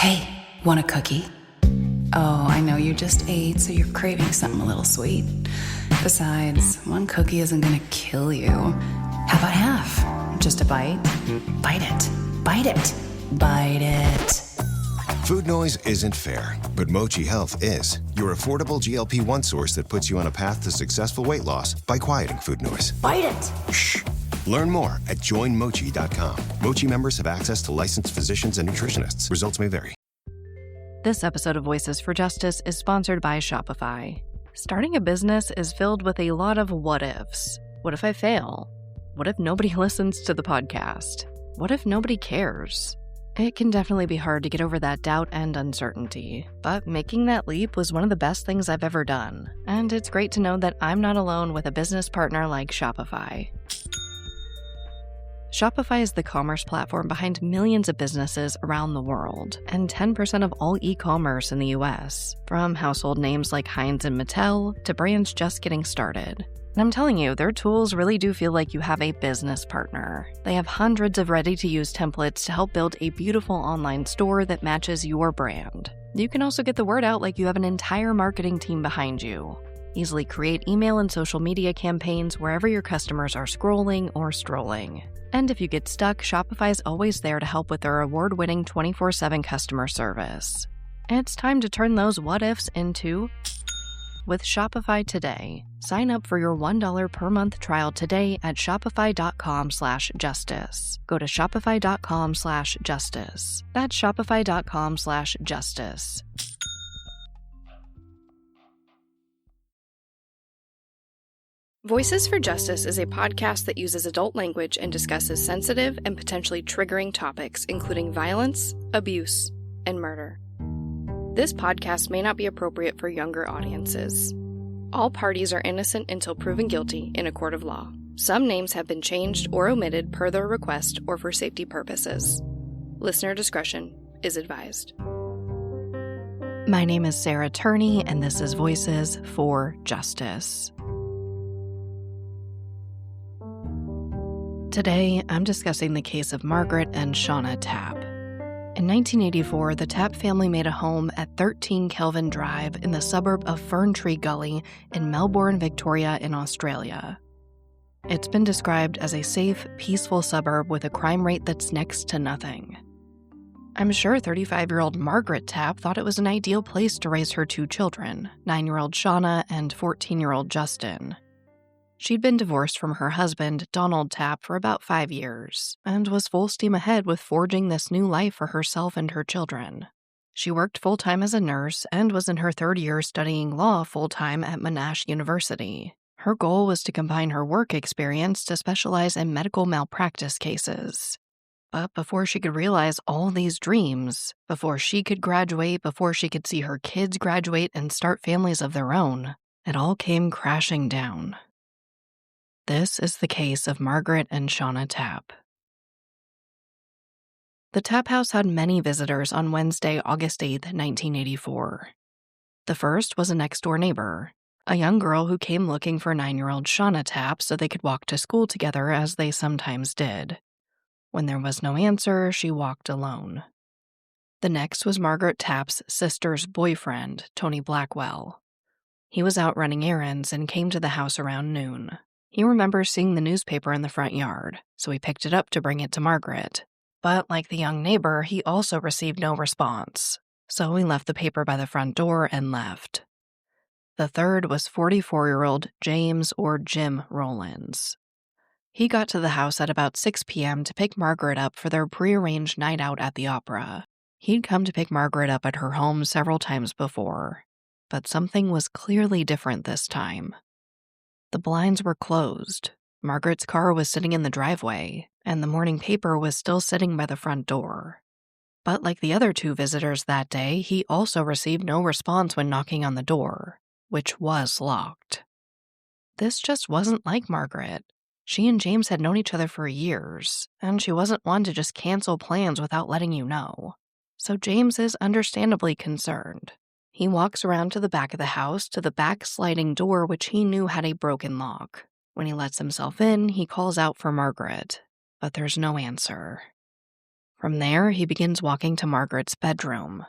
Hey, want a cookie? Oh, I know you just ate, so you're craving something a little sweet. Besides, one cookie isn't gonna kill you. How about half? Just a bite? Bite it. Bite it. Bite it. Food noise isn't fair, but Mochi Health is. Your affordable GLP-1 source that puts you on a path to successful weight loss by quieting food noise. Bite it. Shh. Learn more at joinmochi.com. Mochi members have access to licensed physicians and nutritionists. Results may vary. This episode of Voices for Justice is sponsored by Shopify. Starting a business is filled with a lot of what-ifs. What if I fail? What if nobody listens to the podcast? What if nobody cares? It can definitely be hard to get over that doubt and uncertainty, but making that leap was one of the best things I've ever done, and it's great to know that I'm not alone with a business partner like Shopify. Shopify is the commerce platform behind millions of businesses around the world, and 10% of all e-commerce in the US, from household names like Heinz and Mattel to brands just getting started. And I'm telling you, their tools really do feel like you have a business partner. They have hundreds of ready-to-use templates to help build a beautiful online store that matches your brand. You can also get the word out like you have an entire marketing team behind you. Easily create email and social media campaigns wherever your customers are scrolling or strolling. And if you get stuck, Shopify is always there to help with their award-winning 24/7 customer service. It's time to turn those what-ifs into with Shopify today. Sign up for your $1 per month trial today at shopify.com/justice. Go to shopify.com/justice. That's shopify.com/justice. Voices for Justice is a podcast that uses adult language and discusses sensitive and potentially triggering topics, including violence, abuse, and murder. This podcast may not be appropriate for younger audiences. All parties are innocent until proven guilty in a court of law. Some names have been changed or omitted per their request or for safety purposes. Listener discretion is advised. My name is Sarah Turney, and this is Voices for Justice. Today, I'm discussing the case of Margaret and Seana Tapp. In 1984, the Tapp family made a home at 13 Kelvin Drive in the suburb of Ferntree Gully in Melbourne, Victoria, in Australia. It's been described as a safe, peaceful suburb with a crime rate that's next to nothing. I'm sure 35-year-old Margaret Tapp thought it was an ideal place to raise her two children, 9-year-old Seana and 14-year-old Justin. She'd been divorced from her husband, Donald Tapp, for about 5 years, and was full steam ahead with forging this new life for herself and her children. She worked full-time as a nurse and was in her third year studying law full-time at Monash University. Her goal was to combine her work experience to specialize in medical malpractice cases. But before she could realize all these dreams, before she could graduate, before she could see her kids graduate and start families of their own, it all came crashing down. This is the case of Margaret and Seana Tapp. The Tapp house had many visitors on Wednesday, August 8, 1984. The first was a next-door neighbor, a young girl who came looking for 9-year-old Seana Tapp so they could walk to school together as they sometimes did. When there was no answer, she walked alone. The next was Margaret Tapp's sister's boyfriend, Tony Blackwell. He was out running errands and came to the house around noon. He remembers seeing the newspaper in the front yard, so he picked it up to bring it to Margaret. But like the young neighbor, he also received no response, so he left the paper by the front door and left. The third was 44-year-old James or Jim Rollins. He got to the house at about 6 p.m. to pick Margaret up for their prearranged night out at the opera. He'd come to pick Margaret up at her home several times before, but something was clearly different this time. The blinds were closed, Margaret's car was sitting in the driveway, and the morning paper was still sitting by the front door. But like the other two visitors that day, he also received no response when knocking on the door, which was locked. This just wasn't like Margaret. She and James had known each other for years, and she wasn't one to just cancel plans without letting you know. So James is understandably concerned. He walks around to the back of the house to the back sliding door, which he knew had a broken lock. When he lets himself in, he calls out for Margaret, but there's no answer. From there, he begins walking to Margaret's bedroom.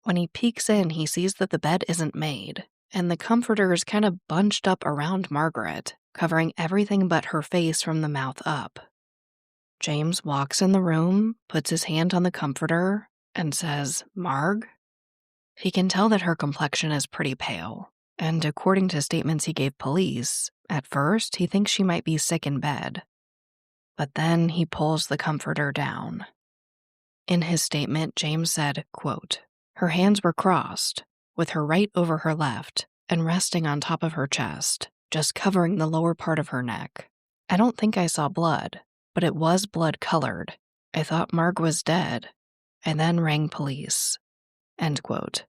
When he peeks in, he sees that the bed isn't made, and the comforter is kind of bunched up around Margaret, covering everything but her face from the mouth up. James walks in the room, puts his hand on the comforter, and says, "Marg?" He can tell that her complexion is pretty pale, and according to statements he gave police, at first he thinks she might be sick in bed. But then he pulls the comforter down. In his statement, James said, quote, "Her hands were crossed, with her right over her left, and resting on top of her chest, just covering the lower part of her neck. I don't think I saw blood, but it was blood-colored. I thought Marg was dead. I then rang police." End quote.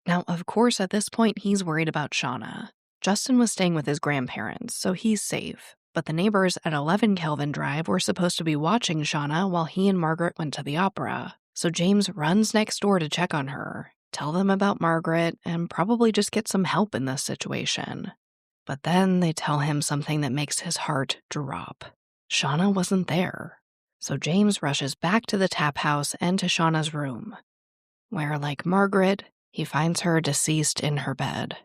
Now, of course, at this point, he's worried about Seana. Justin was staying with his grandparents, so he's safe. But the neighbors at 11 Kelvin Drive were supposed to be watching Seana while he and Margaret went to the opera. So James runs next door to check on her, tell them about Margaret, and probably just get some help in this situation. But then they tell him something that makes his heart drop. Seana wasn't there. So James rushes back to the Tapp house and to Seana's room, where, like Margaret, he finds her deceased in her bed.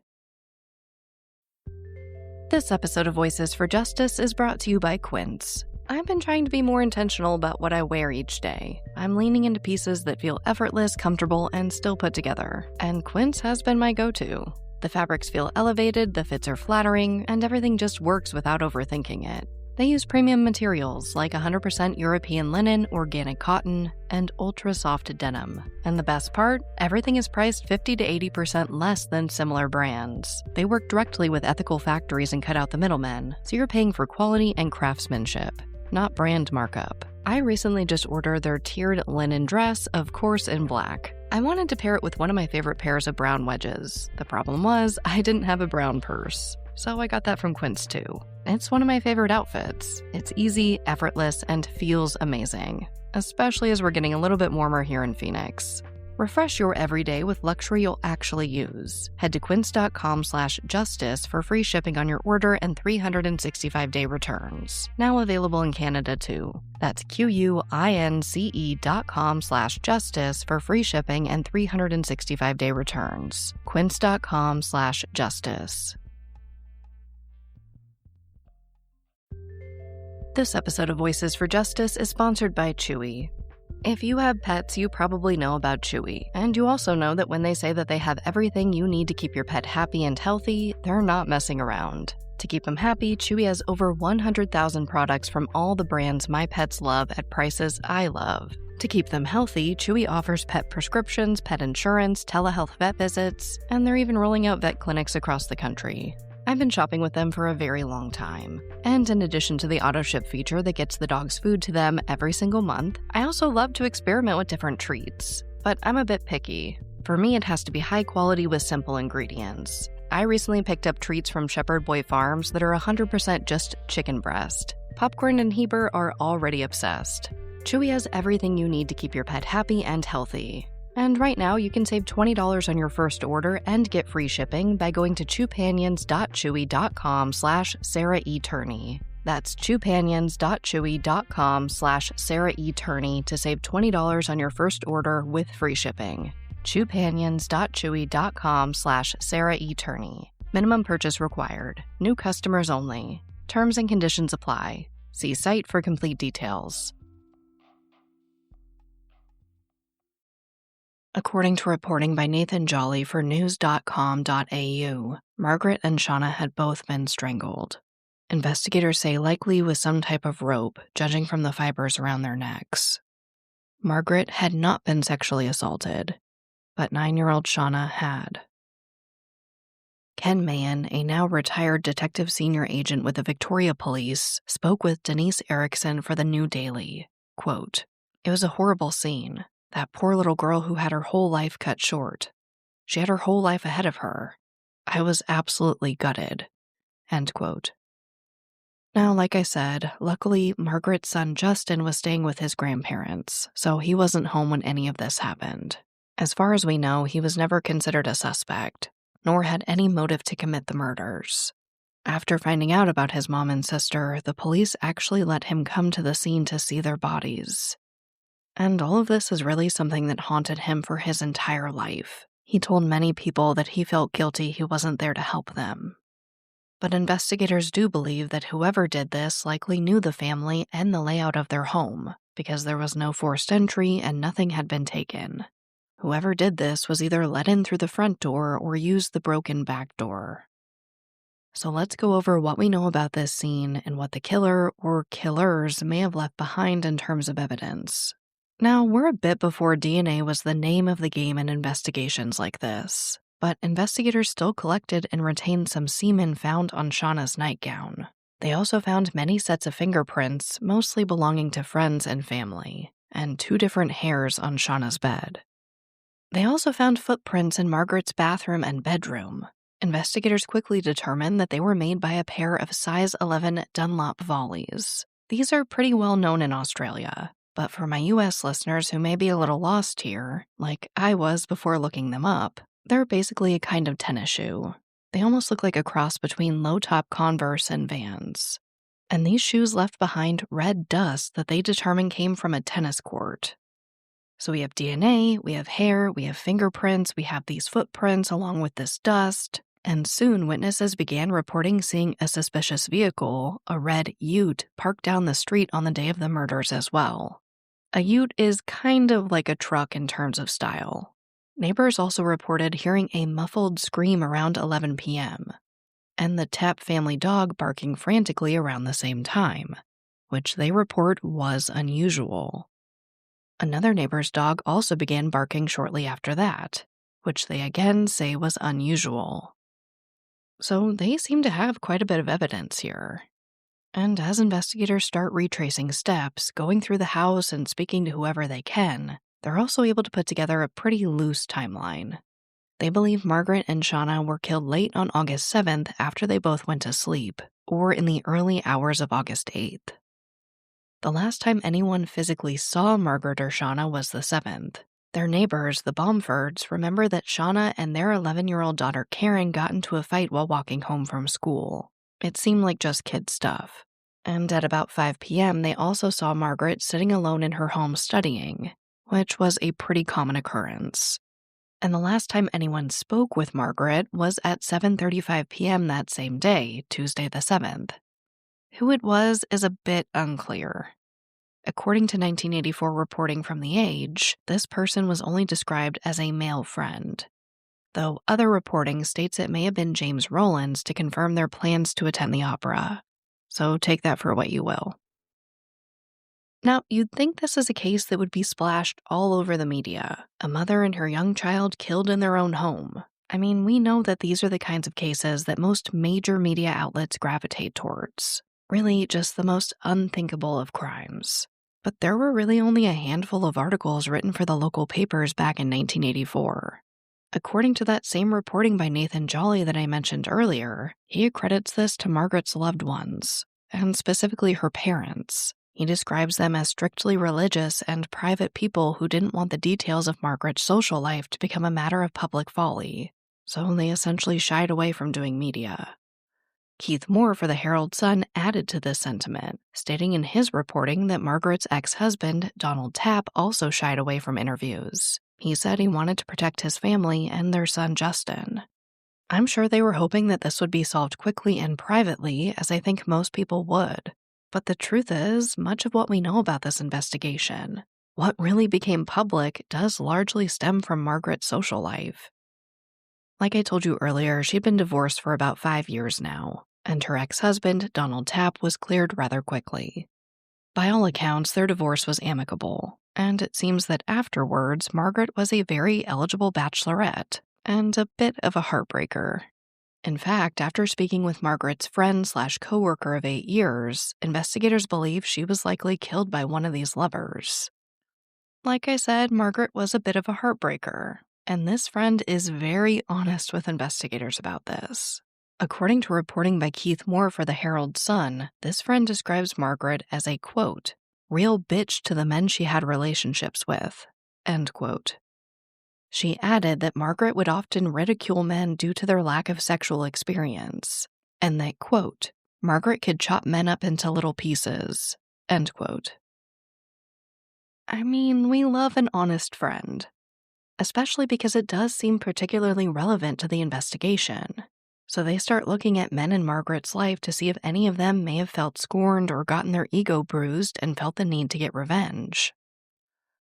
This episode of Voices for Justice is brought to you by Quince. I've been trying to be more intentional about what I wear each day. I'm leaning into pieces that feel effortless, comfortable, and still put together, and Quince has been my go-to. The fabrics feel elevated, the fits are flattering, and everything just works without overthinking it. They use premium materials like 100% European linen, organic cotton, and ultra-soft denim. And the best part? Everything is priced 50 to 80% less than similar brands. They work directly with ethical factories and cut out the middlemen, so you're paying for quality and craftsmanship, not brand markup. I recently just ordered their tiered linen dress, of course in black. I wanted to pair it with one of my favorite pairs of brown wedges. The problem was, I didn't have a brown purse. So I got that from Quince too. It's one of my favorite outfits. It's easy, effortless, and feels amazing, especially as we're getting a little bit warmer here in Phoenix. Refresh your everyday with luxury you'll actually use. Head to quince.com/justice for free shipping on your order and 365-day returns. Now available in Canada too. That's QUINCE.com/justice for free shipping and 365-day returns. Quince.com/justice. This episode of Voices for Justice is sponsored by Chewy. If you have pets, you probably know about Chewy, and you also know that when they say that they have everything you need to keep your pet happy and healthy, they're not messing around. To keep them happy, Chewy has over 100,000 products from all the brands my pets love at prices I love. To keep them healthy, Chewy offers pet prescriptions, pet insurance, telehealth vet visits, and they're even rolling out vet clinics across the country. I've been shopping with them for a very long time. And in addition to the auto-ship feature that gets the dog's food to them every single month, I also love to experiment with different treats. But I'm a bit picky. For me, it has to be high quality with simple ingredients. I recently picked up treats from Shepherd Boy Farms that are 100% just chicken breast. Popcorn and Heber are already obsessed. Chewy has everything you need to keep your pet happy and healthy. And right now, you can save $20 on your first order and get free shipping by going to chewpanions.chewy.com/SarahETurney. That's chewpanions.chewy.com/SarahETurney to save $20 on your first order with free shipping. chewpanions.chewy.com/SarahETurney. Minimum purchase required. New customers only. Terms and conditions apply. See site for complete details. According to reporting by Nathan Jolly for news.com.au, Margaret and Seana had both been strangled. Investigators say likely with some type of rope, judging from the fibers around their necks. Margaret had not been sexually assaulted, but 9-year-old Seana had. Ken Mahan, a now retired detective senior agent with the Victoria Police, spoke with Denise Erickson for the New Daily. Quote, "It was a horrible scene. That poor little girl who had her whole life cut short. She had her whole life ahead of her. I was absolutely gutted." End quote. Now, like I said, luckily, Margaret's son Justin was staying with his grandparents, so he wasn't home when any of this happened. As far as we know, he was never considered a suspect, nor had any motive to commit the murders. After finding out about his mom and sister, the police actually let him come to the scene to see their bodies. And all of this is really something that haunted him for his entire life. He told many people that he felt guilty he wasn't there to help them. But investigators do believe that whoever did this likely knew the family and the layout of their home, because there was no forced entry and nothing had been taken. Whoever did this was either let in through the front door or used the broken back door. So let's go over what we know about this scene and what the killer or killers may have left behind in terms of evidence. Now, we're a bit before DNA was the name of the game in investigations like this, but investigators still collected and retained some semen found on Seana's nightgown. They also found many sets of fingerprints, mostly belonging to friends and family, and 2 different hairs on Seana's bed. They also found footprints in Margaret's bathroom and bedroom. Investigators quickly determined that they were made by a pair of size 11 Dunlop volleys. These are pretty well known in Australia, but for my US listeners who may be a little lost here, like I was before looking them up, they're basically a kind of tennis shoe. They almost look like a cross between low-top Converse and Vans. And these shoes left behind red dust that they determined came from a tennis court. So we have DNA, we have hair, we have fingerprints, we have these footprints along with this dust, and soon witnesses began reporting seeing a suspicious vehicle, a red ute, parked down the street on the day of the murders as well. A ute is kind of like a truck in terms of style. Neighbors also reported hearing a muffled scream around 11 p.m., and the Tapp family dog barking frantically around the same time, which they report was unusual. Another neighbor's dog also began barking shortly after that, which they again say was unusual. So they seem to have quite a bit of evidence here. And as investigators start retracing steps, going through the house and speaking to whoever they can, they're also able to put together a pretty loose timeline. They believe Margaret and Seana were killed late on August 7th after they both went to sleep, or in the early hours of August 8th. The last time anyone physically saw Margaret or Seana was the 7th. Their neighbors, the Bomfords, remember that Seana and their 11-year-old daughter Karen got into a fight while walking home from school. It seemed like just kid stuff. And at about 5 p.m., they also saw Margaret sitting alone in her home studying, which was a pretty common occurrence. And the last time anyone spoke with Margaret was at 7:35 p.m. that same day, Tuesday the 7th. Who it was is a bit unclear. According to 1984 reporting from The Age, this person was only described as a male friend, though other reporting states it may have been James Rowlands to confirm their plans to attend the opera. So take that for what you will. Now, you'd think this is a case that would be splashed all over the media. A mother and her young child killed in their own home. I mean, we know that these are the kinds of cases that most major media outlets gravitate towards. Really, just the most unthinkable of crimes. But there were really only a handful of articles written for the local papers back in 1984. According to that same reporting by Nathan Jolly that I mentioned earlier, he accredits this to Margaret's loved ones, and specifically her parents. He describes them as strictly religious and private people who didn't want the details of Margaret's social life to become a matter of public folly, so they essentially shied away from doing media. Keith Moore for the Herald-Sun added to this sentiment, stating in his reporting that Margaret's ex-husband, Donald Tapp, also shied away from interviews. He said he wanted to protect his family and their son Justin. I'm sure they were hoping that this would be solved quickly and privately, as I think most people would. But the truth is, much of what we know about this investigation, what really became public, does largely stem from Margaret's social life. Like I told you earlier, she'd been divorced for about 5 years now, and her ex-husband, Donald Tapp, was cleared rather quickly. By all accounts, their divorce was amicable, and it seems that afterwards, Margaret was a very eligible bachelorette, and a bit of a heartbreaker. In fact, after speaking with Margaret's friend/coworker of 8 years, investigators believe she was likely killed by one of these lovers. Like I said, Margaret was a bit of a heartbreaker, and this friend is very honest with investigators about this. According to reporting by Keith Moore for the Herald-Sun, this friend describes Margaret as a, quote, real bitch to the men she had relationships with, end quote. She added that Margaret would often ridicule men due to their lack of sexual experience, and that, quote, Margaret could chop men up into little pieces, end quote. I mean, we love an honest friend, especially because it does seem particularly relevant to the investigation. So they start looking at men in Margaret's life to see if any of them may have felt scorned or gotten their ego bruised and felt the need to get revenge.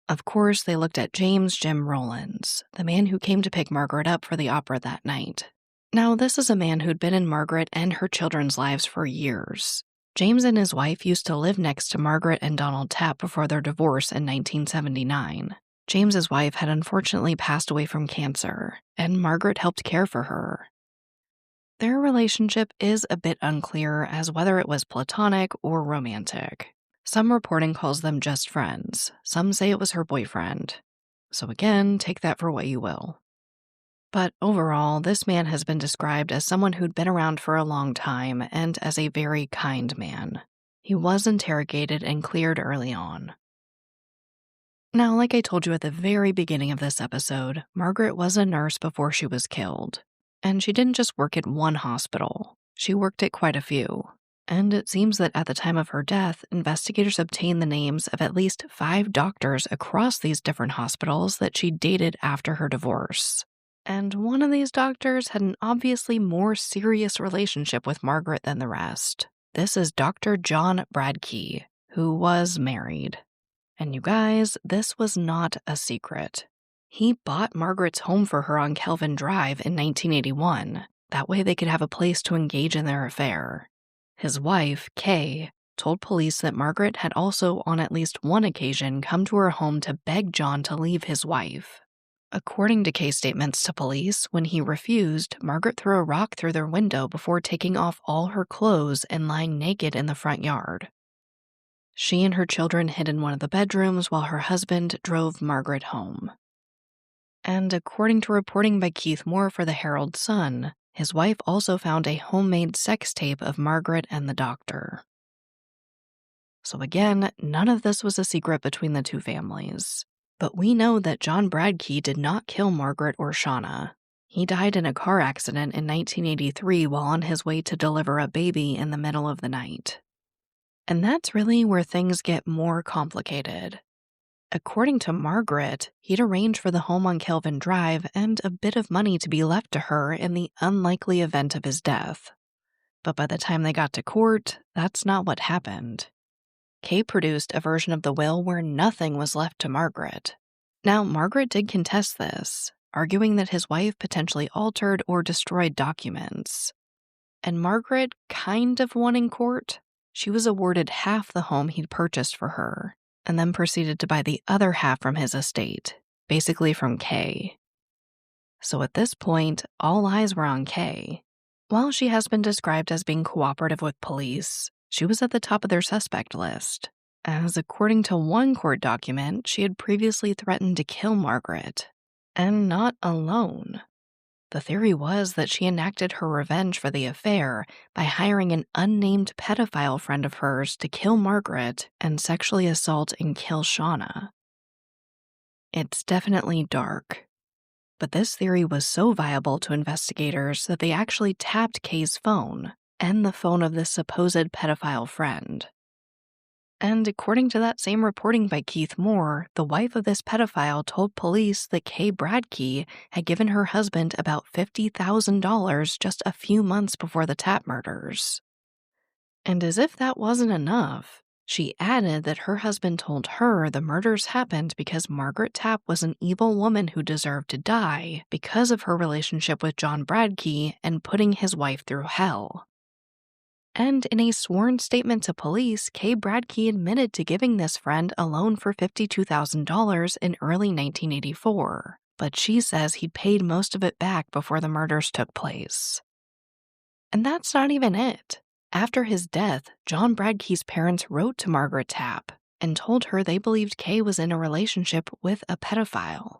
Of course, they looked at James Jim Rollins, the man who came to pick Margaret up for the opera that night. Now, this is a man who'd been in Margaret and her children's lives for years. James and his wife used to live next to Margaret and Donald Tapp before their divorce in 1979. James's wife had unfortunately passed away from cancer, and Margaret helped care for her. Their relationship is a bit unclear as whether it was platonic or romantic. Some reporting calls them just friends. Some say it was her boyfriend. So again, take that for what you will. But overall, this man has been described as someone who'd been around for a long time and as a very kind man. He was interrogated and cleared early on. Now, like I told you at the very beginning of this episode, Margaret was a nurse before she was killed. And she didn't just work at one hospital. She worked at quite a few. And it seems that at the time of her death, investigators obtained the names of at least 5 doctors across these different hospitals that she dated after her divorce. And one of these doctors had an obviously more serious relationship with Margaret than the rest. This is Dr. John Bradkey, who was married. And you guys, this was not a secret. He bought Margaret's home for her on Kelvin Drive in 1981. That way they could have a place to engage in their affair. His wife, Kay, told police that Margaret had also on at least one occasion come to her home to beg John to leave his wife. According to Kay's statements to police, when he refused, Margaret threw a rock through their window before taking off all her clothes and lying naked in the front yard. She and her children hid in one of the bedrooms while her husband drove Margaret home. And according to reporting by Keith Moore for the Herald Sun, his wife also found a homemade sex tape of Margaret and the doctor. So again, none of this was a secret between the two families. But we know that John Bradkey did not kill Margaret or Seana. He died in a car accident in 1983 while on his way to deliver a baby in the middle of the night. And that's really where things get more complicated. According to Margaret, he'd arranged for the home on Kelvin Drive and a bit of money to be left to her in the unlikely event of his death. But by the time they got to court, that's not what happened. Kay produced a version of the will where nothing was left to Margaret. Now, Margaret did contest this, arguing that his wife potentially altered or destroyed documents. And Margaret kind of won in court. She was awarded half the home he'd purchased for her, and then proceeded to buy the other half from his estate, basically from Kay. So at this point, all eyes were on Kay. While she has been described as being cooperative with police, she was at the top of their suspect list, as according to one court document, she had previously threatened to kill Margaret. And not alone. The theory was that she enacted her revenge for the affair by hiring an unnamed pedophile friend of hers to kill Margaret and sexually assault and kill Seana. It's definitely dark. But this theory was so viable to investigators that they actually tapped Kay's phone and the phone of this supposed pedophile friend. And according to that same reporting by Keith Moore, the wife of this pedophile told police that Kay Bradkey had given her husband about $50,000 just a few months before the Tapp murders. And as if that wasn't enough, she added that her husband told her the murders happened because Margaret Tapp was an evil woman who deserved to die because of her relationship with John Bradkey and putting his wife through hell. And in a sworn statement to police, Kay Bradkey admitted to giving this friend a loan for $52,000 in early 1984, but she says he paid most of it back before the murders took place. And that's not even it. After his death, John Bradkey's parents wrote to Margaret Tapp and told her they believed Kay was in a relationship with a pedophile.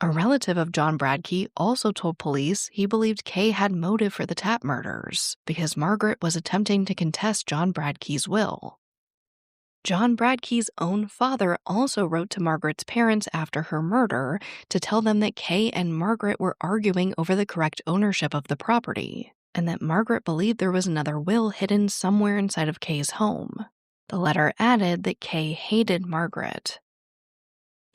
A relative of John Bradkey also told police he believed Kay had motive for the Tapp murders because Margaret was attempting to contest John Bradkey's will. John Bradkey's own father also wrote to Margaret's parents after her murder to tell them that Kay and Margaret were arguing over the correct ownership of the property, and that Margaret believed there was another will hidden somewhere inside of Kay's home. The letter added that Kay hated Margaret,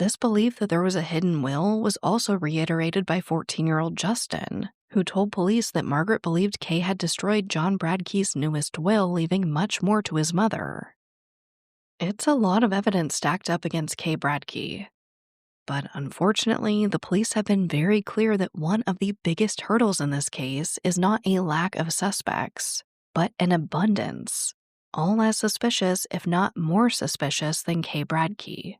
This belief that there was a hidden will was also reiterated by 14-year-old Justin, who told police that Margaret believed Kay had destroyed John Bradkey's newest will, leaving much more to his mother. It's a lot of evidence stacked up against Kay Bradkey. But unfortunately, the police have been very clear that one of the biggest hurdles in this case is not a lack of suspects, but an abundance, all as suspicious, if not more suspicious, than Kay Bradkey.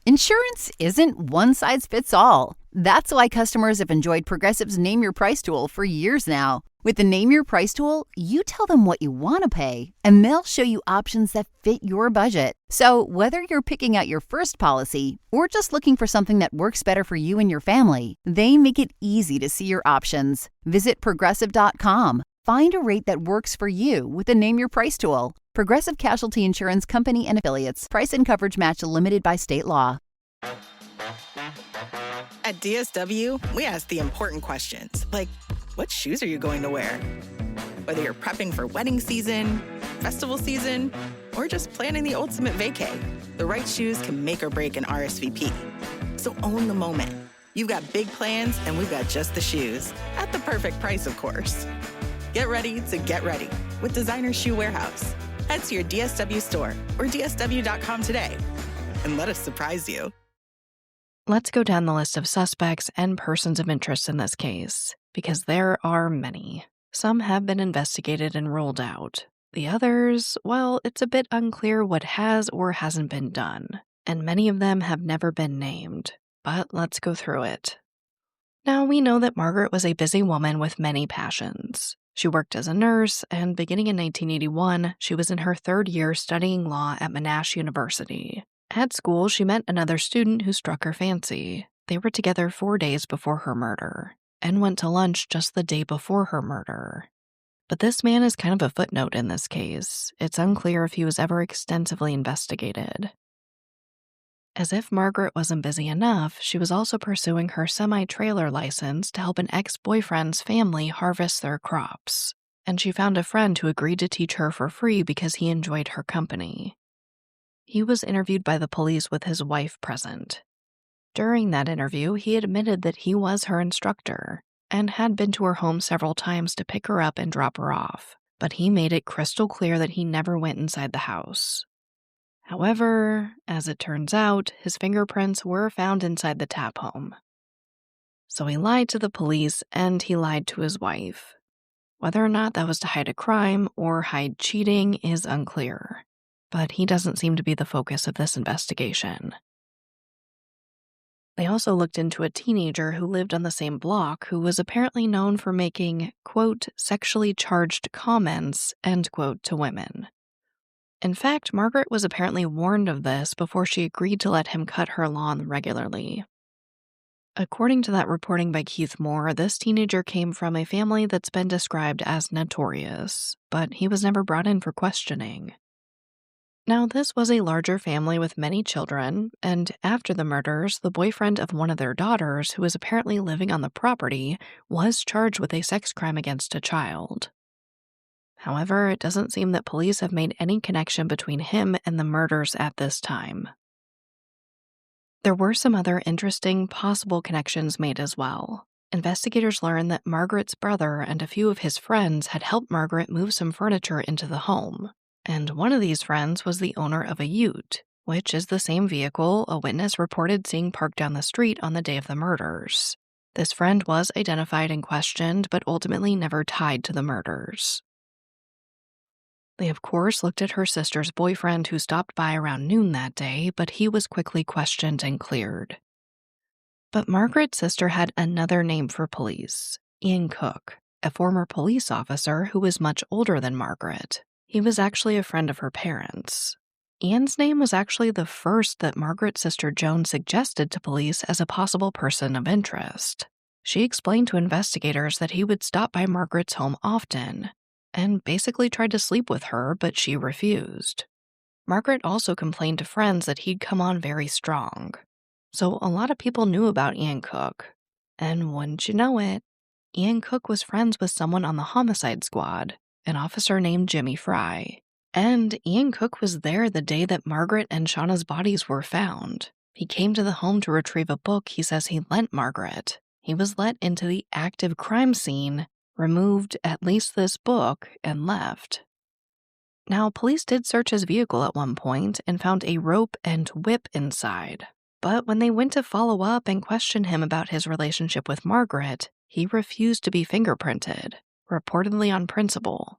Insurance isn't one size fits all. That's why customers have enjoyed Progressive's Name Your Price tool for years now. With the Name Your Price tool, you tell them what you want to pay, and they'll show you options that fit your budget. So whether you're picking out your first policy or just looking for something that works better for you and your family, they make it easy to see your options. Visit Progressive.com. Find a rate that works for you with the Name Your Price tool. Progressive Casualty Insurance Company and Affiliates. Price and coverage match limited by state law. At DSW, we ask the important questions, like, what shoes are you going to wear? Whether you're prepping for wedding season, festival season, or just planning the ultimate vacay, the right shoes can make or break an RSVP. So own the moment. You've got big plans, and we've got just the shoes. At the perfect price, of course. Get ready to get ready with Designer Shoe Warehouse. Head to your DSW store or DSW.com today and let us surprise you. Let's go down the list of suspects and persons of interest in this case, because there are many. Some have been investigated and ruled out. The others, well, it's a bit unclear what has or hasn't been done, and many of them have never been named. But let's go through it. Now, we know that Margaret was a busy woman with many passions. She worked as a nurse, and beginning in 1981, she was in her third year studying law at Monash University. At school, she met another student who struck her fancy. They were together 4 days before her murder, and went to lunch just the day before her murder. But this man is kind of a footnote in this case. It's unclear if he was ever extensively investigated. As if Margaret wasn't busy enough, she was also pursuing her semi-trailer license to help an ex-boyfriend's family harvest their crops, and she found a friend who agreed to teach her for free because he enjoyed her company. He was interviewed by the police with his wife present. During that interview, he admitted that he was her instructor and had been to her home several times to pick her up and drop her off, but he made it crystal clear that he never went inside the house. However, as it turns out, his fingerprints were found inside the Tapp home. So he lied to the police and he lied to his wife. Whether or not that was to hide a crime or hide cheating is unclear, but he doesn't seem to be the focus of this investigation. They also looked into a teenager who lived on the same block who was apparently known for making, quote, sexually charged comments, end quote, to women. In fact, Margaret was apparently warned of this before she agreed to let him cut her lawn regularly. According to that reporting by Keith Moore, this teenager came from a family that's been described as notorious, but he was never brought in for questioning. Now, this was a larger family with many children, and after the murders, the boyfriend of one of their daughters, who was apparently living on the property, was charged with a sex crime against a child. However, it doesn't seem that police have made any connection between him and the murders at this time. There were some other interesting possible connections made as well. Investigators learned that Margaret's brother and a few of his friends had helped Margaret move some furniture into the home, and one of these friends was the owner of a ute, which is the same vehicle a witness reported seeing parked down the street on the day of the murders. This friend was identified and questioned, but ultimately never tied to the murders. They, of course, looked at her sister's boyfriend who stopped by around noon that day, but he was quickly questioned and cleared. But Margaret's sister had another name for police, Ian Cook, a former police officer who was much older than Margaret. He was actually a friend of her parents. Ian's name was actually the first that Margaret's sister Joan suggested to police as a possible person of interest. She explained to investigators that he would stop by Margaret's home often, and basically tried to sleep with her, but she refused. Margaret also complained to friends that he'd come on very strong. So a lot of people knew about Ian Cook. And wouldn't you know it, Ian Cook was friends with someone on the homicide squad, an officer named Jimmy Fry. And Ian Cook was there the day that Margaret and Shauna's bodies were found. He came to the home to retrieve a book he says he lent Margaret. He was let into the active crime scene, removed at least this book, and left. Now, police did search his vehicle at one point and found a rope and whip inside. But when they went to follow up and question him about his relationship with Margaret, he refused to be fingerprinted, reportedly on principle.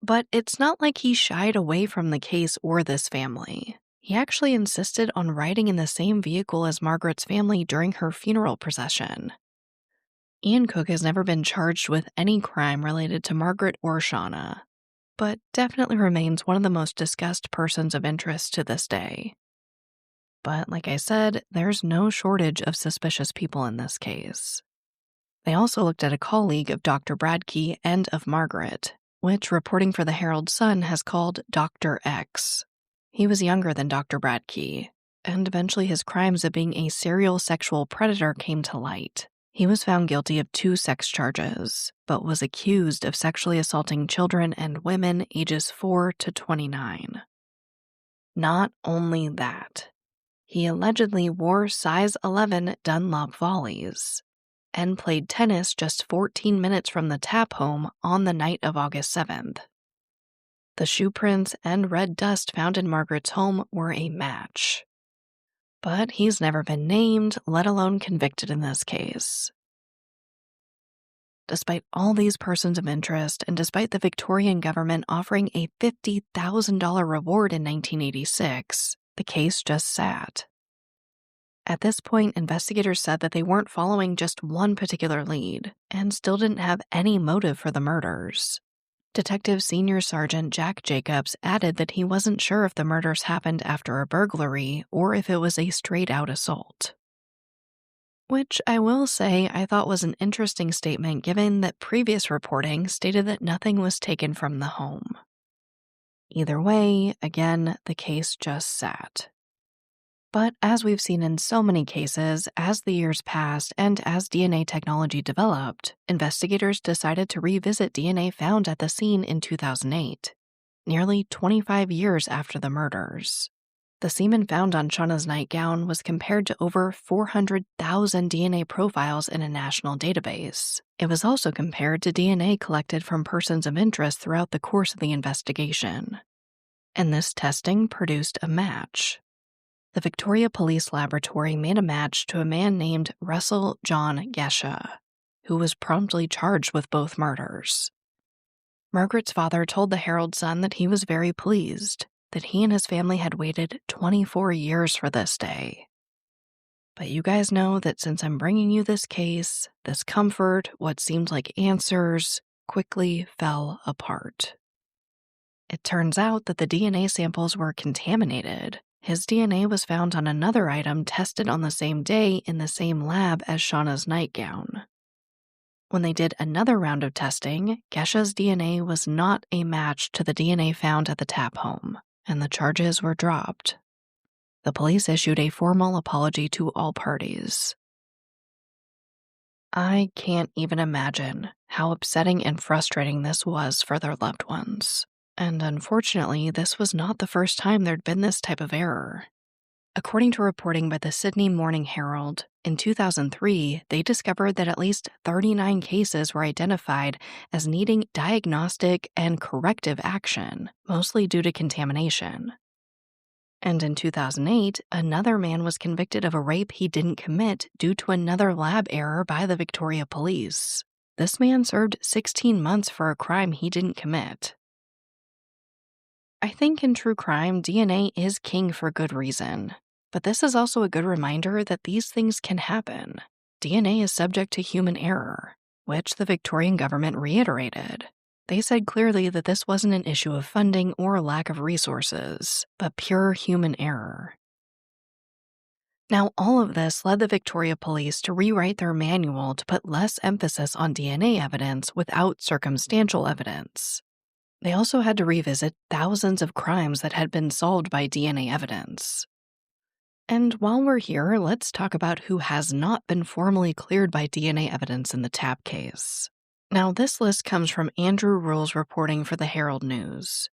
But it's not like he shied away from the case or this family. He actually insisted on riding in the same vehicle as Margaret's family during her funeral procession. Ian Cook has never been charged with any crime related to Margaret or Shauna, but definitely remains one of the most discussed persons of interest to this day. But like I said, there's no shortage of suspicious people in this case. They also looked at a colleague of Dr. Bradkey and of Margaret, which reporting for the Herald-Sun has called Dr. X. He was younger than Dr. Bradkey, and eventually his crimes of being a serial sexual predator came to light. He was found guilty of 2 sex charges, but was accused of sexually assaulting children and women ages 4 to 29. Not only that, he allegedly wore size 11 Dunlop volleys and played tennis just 14 minutes from the Tapp home on the night of August 7th. The shoe prints and red dust found in Margaret's home were a match. But he's never been named, let alone convicted in this case. Despite all these persons of interest, and despite the Victorian government offering a $50,000 reward in 1986, the case just sat. At this point, investigators said that they weren't following just one particular lead, and still didn't have any motive for the murders. Detective Senior Sergeant Jack Jacobs added that he wasn't sure if the murders happened after a burglary or if it was a straight-out assault. Which I will say I thought was an interesting statement given that previous reporting stated that nothing was taken from the home. Either way, again, the case just sat. But as we've seen in so many cases, as the years passed and as DNA technology developed, investigators decided to revisit DNA found at the scene in 2008, nearly 25 years after the murders. The semen found on Shauna's nightgown was compared to over 400,000 DNA profiles in a national database. It was also compared to DNA collected from persons of interest throughout the course of the investigation. And this testing produced a match. The Victoria Police Laboratory made a match to a man named Russell John Gesha, who was promptly charged with both murders. Margaret's father told the Herald-Sun that he was very pleased, that he and his family had waited 24 years for this day. But you guys know that since I'm bringing you this case, this comfort, what seemed like answers, quickly fell apart. It turns out that the DNA samples were contaminated. His DNA was found on another item tested on the same day in the same lab as Shauna's nightgown. When they did another round of testing, Gesha's DNA was not a match to the DNA found at the Tapp home, and the charges were dropped. The police issued a formal apology to all parties. I can't even imagine how upsetting and frustrating this was for their loved ones. And unfortunately, this was not the first time there'd been this type of error. According to reporting by the Sydney Morning Herald, in 2003, they discovered that at least 39 cases were identified as needing diagnostic and corrective action, mostly due to contamination. And in 2008, another man was convicted of a rape he didn't commit due to another lab error by the Victoria Police. This man served 16 months for a crime he didn't commit. I think in true crime, DNA is king for good reason. But this is also a good reminder that these things can happen. DNA is subject to human error, which the Victorian government reiterated. They said clearly that this wasn't an issue of funding or lack of resources, but pure human error. Now, all of this led the Victoria Police to rewrite their manual to put less emphasis on DNA evidence without circumstantial evidence. They also had to revisit thousands of crimes that had been solved by DNA evidence. And while we're here, let's talk about who has not been formally cleared by DNA evidence in the Tapp case. Now, this list comes from Andrew Rule's reporting for the Herald News.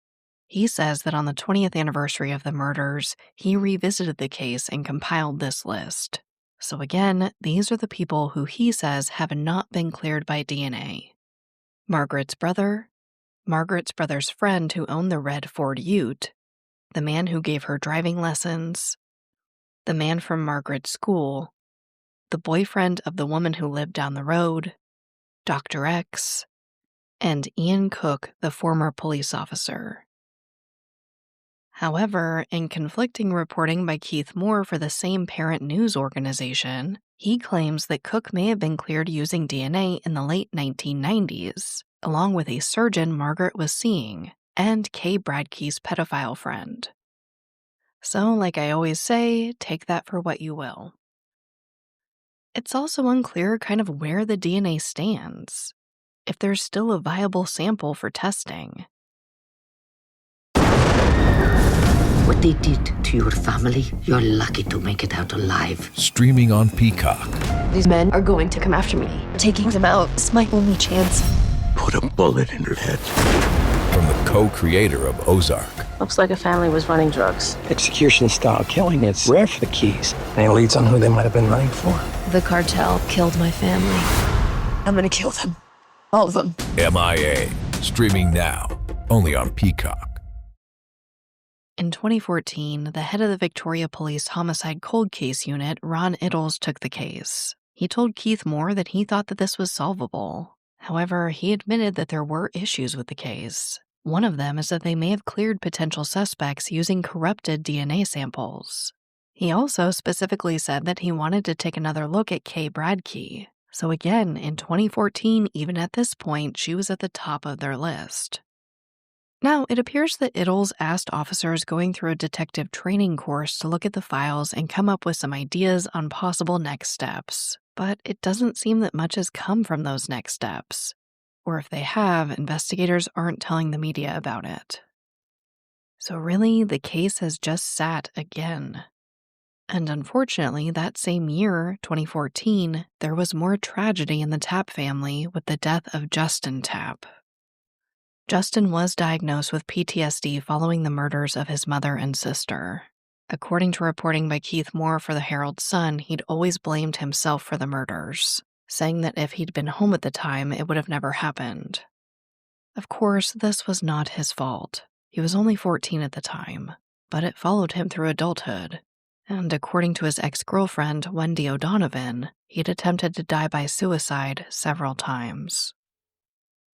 He says that on the 20th anniversary of the murders, he revisited the case and compiled this list. So again, these are the people who he says have not been cleared by DNA. Margaret's brother, Margaret's brother's friend who owned the red Ford Ute, the man who gave her driving lessons, the man from Margaret's school, the boyfriend of the woman who lived down the road, Dr. X, and Ian Cook, the former police officer. However, in conflicting reporting by Keith Moore for the same parent news organization, he claims that Cook may have been cleared using DNA in the late 1990s, along with a surgeon Margaret was seeing, and Kay Bradkey's pedophile friend. So, like I always say, take that for what you will. It's also unclear kind of where the DNA stands, if there's still a viable sample for testing. What they did to your family, you're lucky to make it out alive. Streaming on Peacock. These men are going to come after me. Taking them out is my only chance. Put a bullet in her head. From the co-creator of Ozark. Looks like a family was running drugs. Execution-style killing, it's rare for the Keys. And it leads on who they might have been running for. The cartel killed my family. I'm gonna kill them. All of them. MIA. Streaming now. Only on Peacock. In 2014, the head of the Victoria Police Homicide Cold Case Unit, Ron Iddles, took the case. He told Keith Moore that he thought that this was solvable. However, he admitted that there were issues with the case. One of them is that they may have cleared potential suspects using corrupted DNA samples. He also specifically said that he wanted to take another look at Kay Bradkey. So again, in 2014, even at this point, she was at the top of their list. Now, it appears that Iddles asked officers going through a detective training course to look at the files and come up with some ideas on possible next steps. But it doesn't seem that much has come from those next steps. Or if they have, investigators aren't telling the media about it. So really, the case has just sat again. And unfortunately, that same year, 2014, there was more tragedy in the Tapp family with the death of Justin Tapp. Justin was diagnosed with PTSD following the murders of his mother and sister. According to reporting by Keith Moore for the Herald Sun, he'd always blamed himself for the murders, saying that if he'd been home at the time, it would have never happened. Of course, this was not his fault. He was only 14 at the time, but it followed him through adulthood. And according to his ex-girlfriend, Wendy O'Donovan, he'd attempted to die by suicide several times.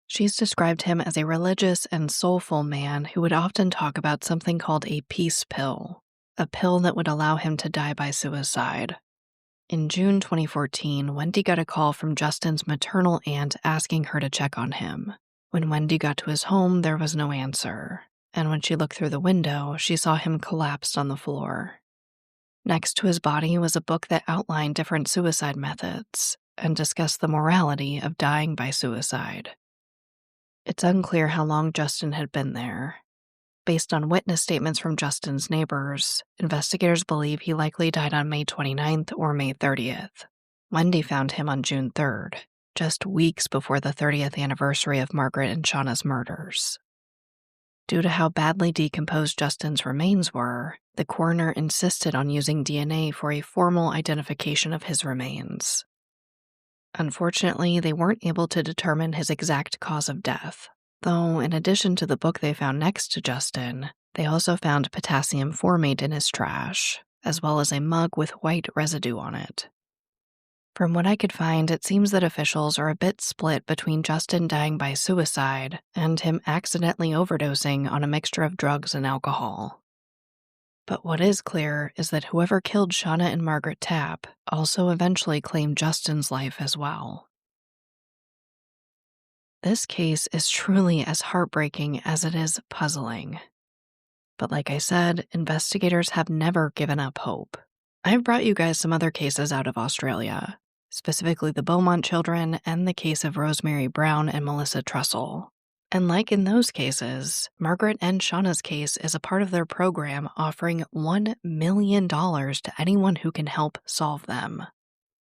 She's described him as a religious and soulful man who would often talk about something called a peace pill, a pill that would allow him to die by suicide. In June 2014, Wendy got a call from Justin's maternal aunt asking her to check on him. When Wendy got to his home, there was no answer, and when she looked through the window, she saw him collapsed on the floor. Next to his body was a book that outlined different suicide methods and discussed the morality of dying by suicide. It's unclear how long Justin had been there. Based on witness statements from Justin's neighbors, investigators believe he likely died on May 29th or May 30th. Wendy found him on June 3rd, just weeks before the 30th anniversary of Margaret and Seana's murders. Due to how badly decomposed Justin's remains were, the coroner insisted on using DNA for a formal identification of his remains. Unfortunately, they weren't able to determine his exact cause of death, though in addition to the book they found next to Justin, they also found potassium formate in his trash, as well as a mug with white residue on it. From what I could find, it seems that officials are a bit split between Justin dying by suicide and him accidentally overdosing on a mixture of drugs and alcohol. But what is clear is that whoever killed Seana and Margaret Tapp also eventually claimed Justin's life as well. This case is truly as heartbreaking as it is puzzling. But like I said, investigators have never given up hope. I've brought you guys some other cases out of Australia, specifically the Beaumont children and the case of Rosemary Brown and Melissa Trussell. And like in those cases, Margaret and Seana's case is a part of their program offering $1 million to anyone who can help solve them.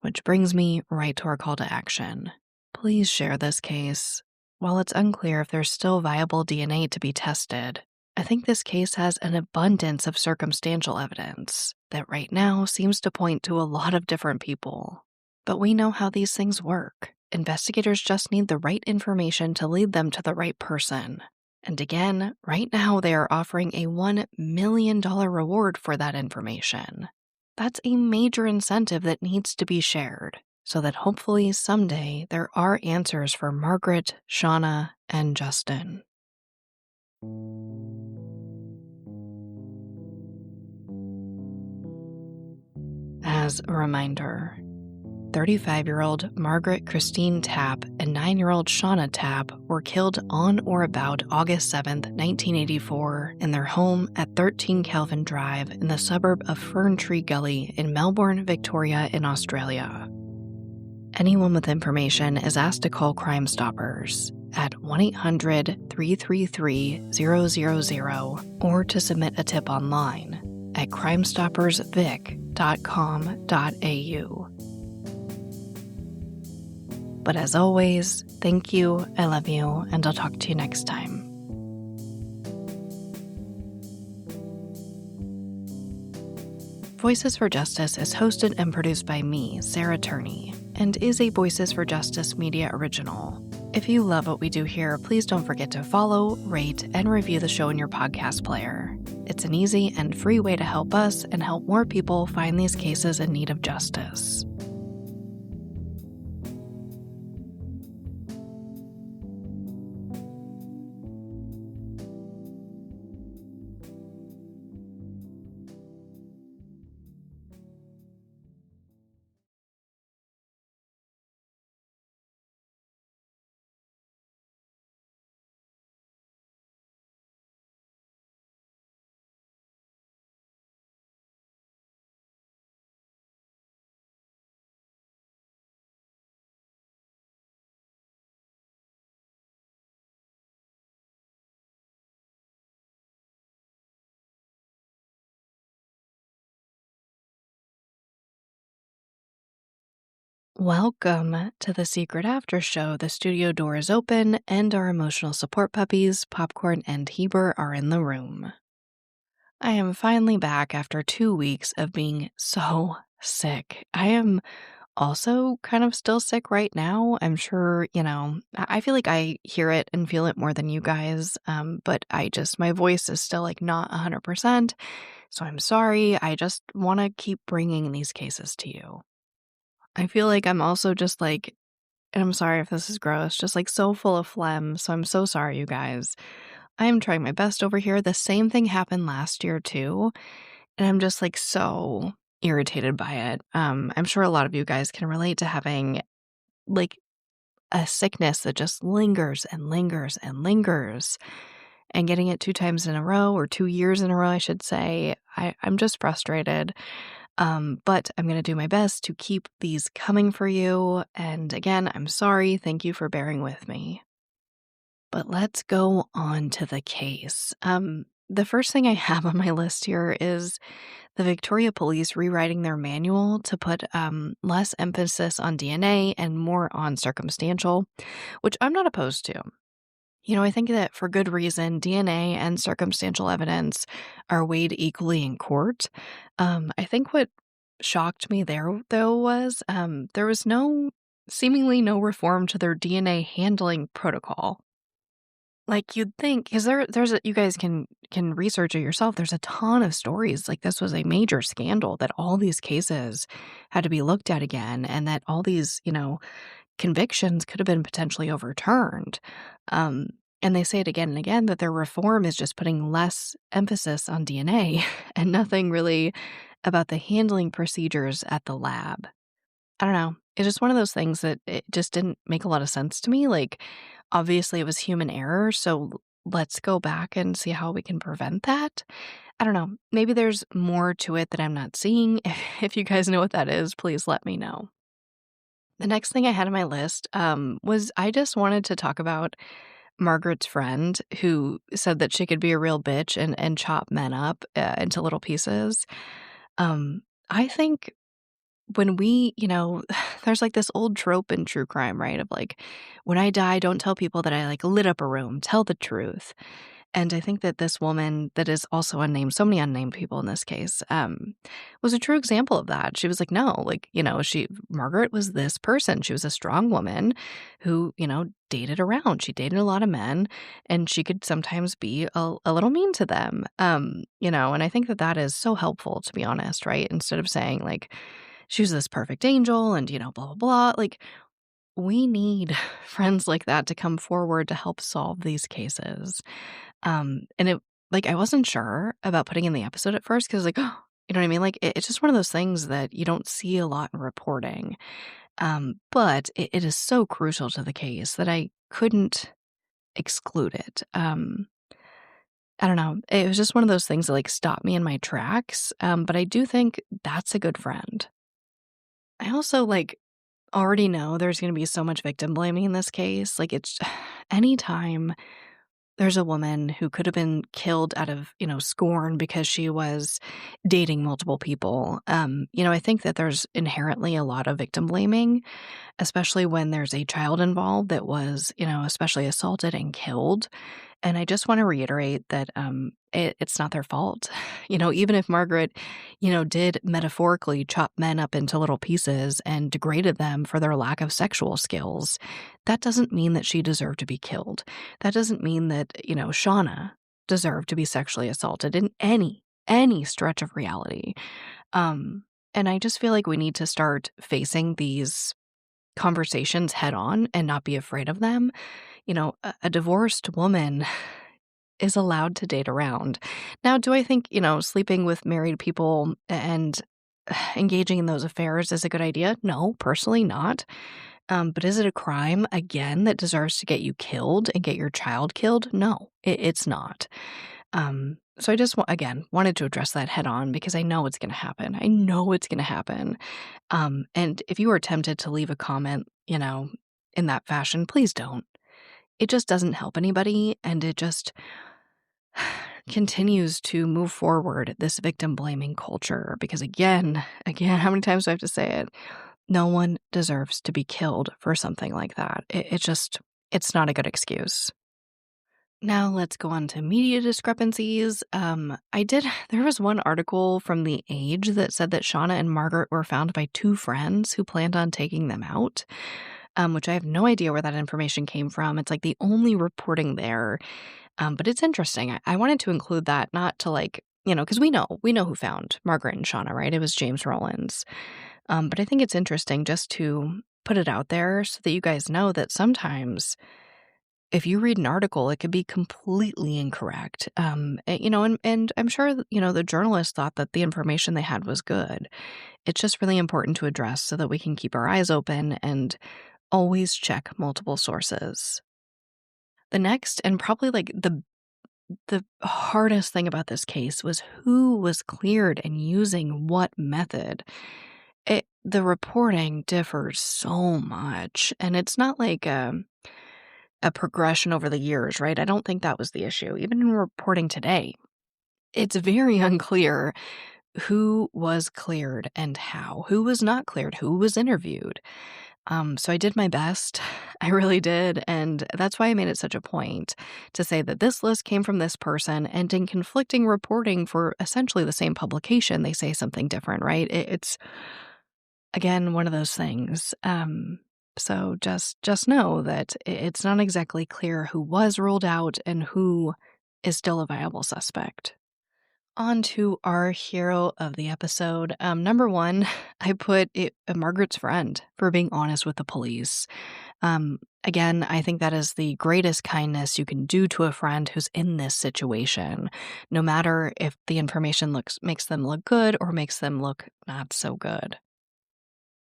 Which brings me right to our call to action. Please share this case. While it's unclear if there's still viable DNA to be tested, I think this case has an abundance of circumstantial evidence that right now seems to point to a lot of different people. But we know how these things work. Investigators just need the right information to lead them to the right person. And again, right now they are offering a $1 million reward for that information. That's a major incentive that needs to be shared, so that hopefully someday there are answers for Margaret, Seana, and Justin. As a reminder, 35-year-old Margaret Christine Tapp and 9-year-old Seana Tapp were killed on or about August 7, 1984, in their home at 13 Kelvin Drive in the suburb of Ferntree Gully in Melbourne, Victoria, in Australia. Anyone with information is asked to call Crime Stoppers at 1-800-333-000 or to submit a tip online at crimestoppersvic.com.au. But as always, thank you, I love you, and I'll talk to you next time. Voices for Justice is hosted and produced by me, Sarah Turney, and is a Voices for Justice media original. If you love what we do here, please don't forget to follow, rate, and review the show in your podcast player. It's an easy and free way to help us and help more people find these cases in need of justice. Welcome to the Secret After Show. The studio door is open and our emotional support puppies, Popcorn and Heber, are in the room. I am finally back after 2 weeks of being so sick. I am also kind of still sick right now. I'm sure, I feel like I hear it and feel it more than you guys, but my voice is still like not 100%, so I'm sorry. I just want to keep bringing these cases to you. I feel like I'm also just like, and I'm sorry if this is gross, just like so full of phlegm, so I'm so sorry, you guys. I am trying my best over here. The same thing happened last year too, and I'm just like so irritated by it. I'm sure a lot of you guys can relate to having like a sickness that just lingers and lingers and lingers, and getting it 2 times in a row, or 2 years in a row, I should say. I'm just frustrated. But I'm going to do my best to keep these coming for you. And again, I'm sorry. Thank you for bearing with me. But let's go on to the case. The first thing I have on my list here is the Victoria Police rewriting their manual to put less emphasis on DNA and more on circumstantial, which I'm not opposed to. I think that for good reason, DNA and circumstantial evidence are weighed equally in court. I think what shocked me there, though, was there was seemingly no reform to their DNA handling protocol. Like you'd think, because you guys can research it yourself. There's a ton of stories. Like this was a major scandal that all these cases had to be looked at again, and that all these, convictions could have been potentially overturned. And they say it again and again that their reform is just putting less emphasis on DNA and nothing really about the handling procedures at the lab. I don't know. It's just one of those things that it just didn't make a lot of sense to me. Like, obviously it was human error, so let's go back and see how we can prevent that. I don't know. Maybe there's more to it that I'm not seeing. If you guys know what that is, please let me know. The next thing I had on my list was I just wanted to talk about Margaret's friend who said that she could be a real bitch and chop men up into little pieces. I think when we, there's like this old trope in true crime, right? Of like, when I die, don't tell people that I like lit up a room, tell the truth. And I think that this woman that is also unnamed, so many unnamed people in this case, was a true example of that. She was like, no, like, Margaret was this person. She was a strong woman who, dated around. She dated a lot of men, and she could sometimes be a little mean to them. And I think that that is so helpful, to be honest, right? Instead of saying like, she was this perfect angel and, blah, blah, blah. Like, we need friends like that to come forward to help solve these cases. And I wasn't sure about putting in the episode at first because, like, oh, you know what I mean? Like, it's just one of those things that you don't see a lot in reporting. But it is so crucial to the case that I couldn't exclude it. I don't know. It was just one of those things that, like, stopped me in my tracks. But I do think that's a good friend. I also, already know there's going to be so much victim blaming in this case. Like, it's anytime there's a woman who could have been killed out of, scorn because she was dating multiple people. I think that there's inherently a lot of victim blaming, especially when there's a child involved that was, especially assaulted and killed. And I just want to reiterate that it's not their fault. Even if Margaret, did metaphorically chop men up into little pieces and degraded them for their lack of sexual skills, that doesn't mean that she deserved to be killed. That doesn't mean that, Seana deserved to be sexually assaulted in any stretch of reality. And I just feel like we need to start facing these conversations head on and not be afraid of them. A divorced woman is allowed to date around. Now, do I think, sleeping with married people and engaging in those affairs is a good idea? No, personally not. But is it a crime, again, that deserves to get you killed and get your child killed? No, it's not. So I just, again, wanted to address that head on because I know it's going to happen. I know it's going to happen. And if you are tempted to leave a comment, in that fashion, please don't. It just doesn't help anybody, and it just continues to move forward this victim blaming culture because again, how many times do I have to say it? No one deserves to be killed for something like that. It's not a good excuse. Now let's go on to media discrepancies. There was one article from The Age that said that Seana and Margaret were found by two friends who planned on taking them out. Which I have no idea where that information came from. It's like the only reporting there. But it's interesting. I wanted to include that, not to because we know who found Margaret and Seana, right? It was James Rowlands. But I think it's interesting just to put it out there so that you guys know that sometimes if you read an article, it could be completely incorrect. And I'm sure, the journalists thought that the information they had was good. It's just really important to address so that we can keep our eyes open and always check multiple sources. The next, and probably the hardest thing about this case was who was cleared and using what method. The reporting differs so much, and it's not like a progression over the years, right? I don't think that was the issue. Even in reporting today, it's very unclear who was cleared and how, who was not cleared, who was interviewed. So I did my best. I really did. And that's why I made it such a point to say that this list came from this person, and in conflicting reporting for essentially the same publication, they say something different, right? It's, again, one of those things. So just know that it's not exactly clear who was ruled out and who is still a viable suspect. On to our hero of the episode. Number one, I put it Margaret's friend for being honest with the police. Again, I think that is the greatest kindness you can do to a friend who's in this situation, no matter if the information makes them look good or makes them look not so good.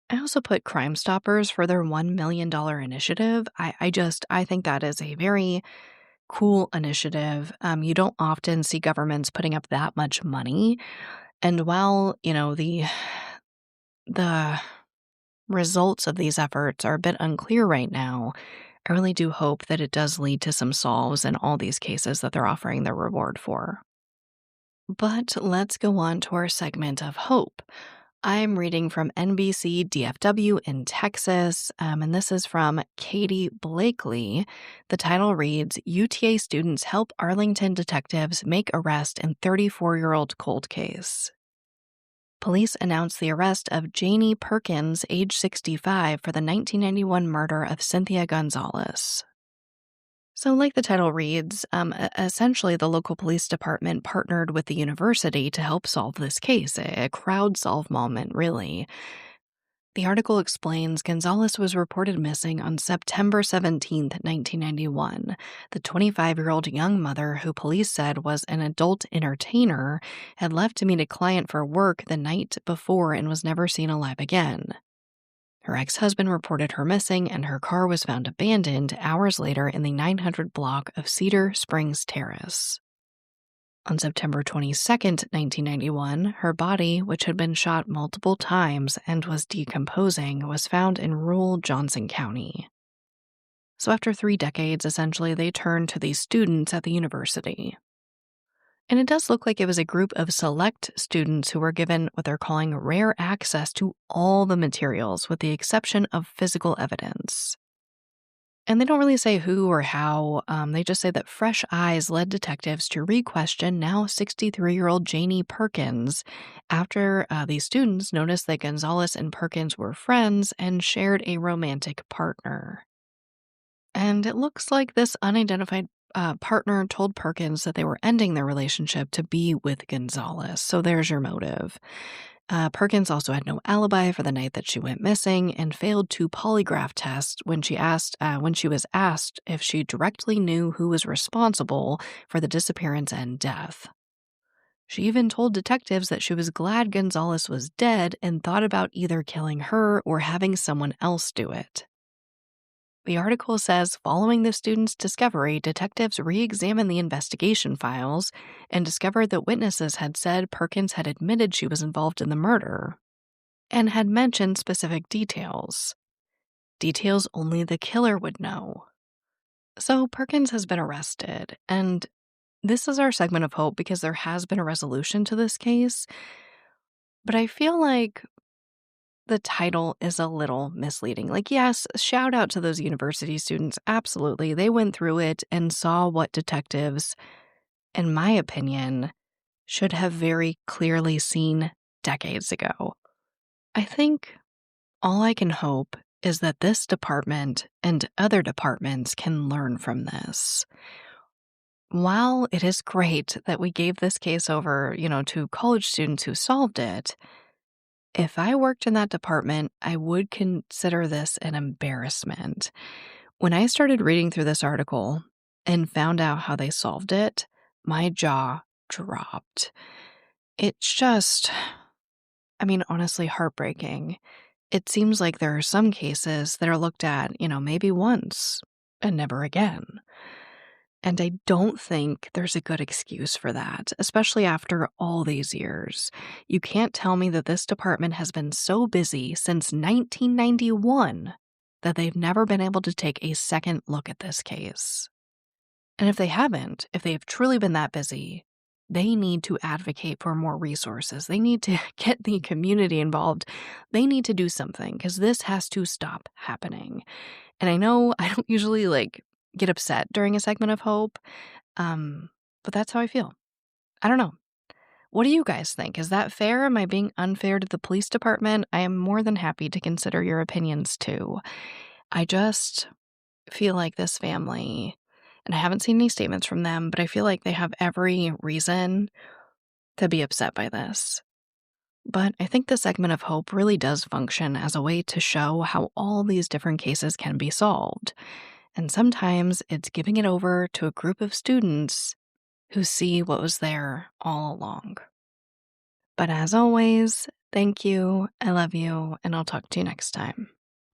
I also put Crime Stoppers for their $1 million initiative. I think that is a very cool initiative. You don't often see governments putting up that much money. And while, the results of these efforts are a bit unclear right now, I really do hope that it does lead to some solves in all these cases that they're offering their reward for. But let's go on to our segment of hope. I'm reading from NBC DFW in Texas, and this is from Katie Blakely. The title reads, UTA students help Arlington detectives make arrest in 34-year-old cold case. Police announced the arrest of Janie Perkins, age 65, for the 1991 murder of Cynthia Gonzalez. So like the title reads, essentially the local police department partnered with the university to help solve this case, a crowd solve moment, really. The article explains Gonzalez was reported missing on September 17, 1991. The 25-year-old young mother, who police said was an adult entertainer, had left to meet a client for work the night before and was never seen alive again. Her ex-husband reported her missing, and her car was found abandoned hours later in the 900 block of Cedar Springs Terrace. On September 22, 1991, her body, which had been shot multiple times and was decomposing, was found in rural Johnson County. So after 3 decades, essentially, they turned to these students at the university. And it does look like it was a group of select students who were given what they're calling rare access to all the materials, with the exception of physical evidence. And they don't really say who or how. They just say that fresh eyes led detectives to re-question now 63-year-old Janie Perkins after these students noticed that Gonzalez and Perkins were friends and shared a romantic partner. And it looks like this unidentified partner told Perkins that they were ending their relationship to be with Gonzalez. So there's your motive. Perkins also had no alibi for the night that she went missing and failed 2 polygraph tests when she was asked if she directly knew who was responsible for the disappearance and death. She even told detectives that she was glad Gonzalez was dead and thought about either killing her or having someone else do it. The article says, following the students' discovery, detectives re-examined the investigation files and discovered that witnesses had said Perkins had admitted she was involved in the murder and had mentioned specific details. Details only the killer would know. So Perkins has been arrested, and this is our segment of hope because there has been a resolution to this case, but I feel like the title is a little misleading. Like, yes, shout out to those university students. Absolutely. They went through it and saw what detectives, in my opinion, should have very clearly seen decades ago. I think all I can hope is that this department and other departments can learn from this. While it is great that we gave this case over, to college students who solved it, if I worked in that department, I would consider this an embarrassment. When I started reading through this article and found out how they solved it, my jaw dropped. It's just, honestly heartbreaking. It seems like there are some cases that are looked at, maybe once and never again. And I don't think there's a good excuse for that, especially after all these years. You can't tell me that this department has been so busy since 1991 that they've never been able to take a second look at this case. And if they've truly been that busy, they need to advocate for more resources. They need to get the community involved. They need to do something because this has to stop happening. And I know I don't usually get upset during a segment of hope, but that's how I feel. I don't know. What do you guys think? Is that fair? Am I being unfair to the police department? I am more than happy to consider your opinions too. I just feel like this family, and I haven't seen any statements from them, but I feel like they have every reason to be upset by this. But I think the segment of hope really does function as a way to show how all these different cases can be solved. And sometimes it's giving it over to a group of students who see what was there all along. But as always, thank you, I love you, and I'll talk to you next time.